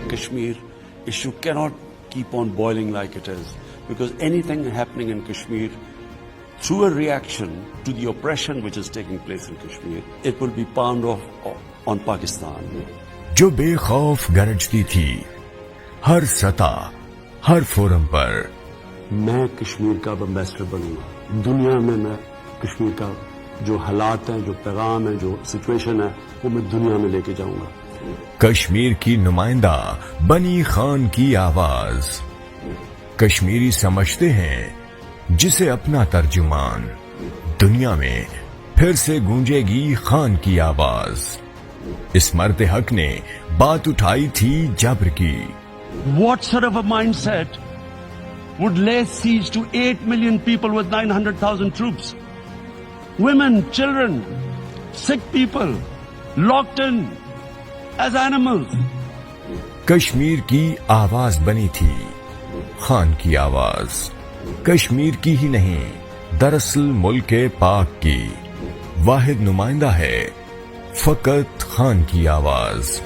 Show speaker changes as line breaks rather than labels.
Kashmir issue cannot keep on boiling like it is, because anything happening in Kashmir through a reaction to the oppression which is taking place in Kashmir, it will be palmed off on Pakistan.
जो बेखौफ गरजती थी हर सतह हर forum पर,
मैं कश्मीर का ambassador बनूंगा दुनिया में। मैं कश्मीर का जो हालात हैं, जो पैगाम है, जो सिचुएशन है, वो मैं दुनिया में लेके जाऊंगा।
कश्मीर की नुमाइंदा बनी खान की आवाज। कश्मीरी समझते हैं जिसे अपना तर्जुमान, दुनिया में फिर से गूंजेगी खान की आवाज। इस मर्द हक ने बात उठाई थी जब्र की।
What sort of a mindset would lay siege to 8 million people with 900,000 troops? Women, children, sick people, locked in as animals.
Kashmir की आवाज बनी थी खान की आवाज। कश्मीर की ही नहीं, दरअसल मुल्क पाक की वाहिद नुमाइंदा है फकत खान की आवाज।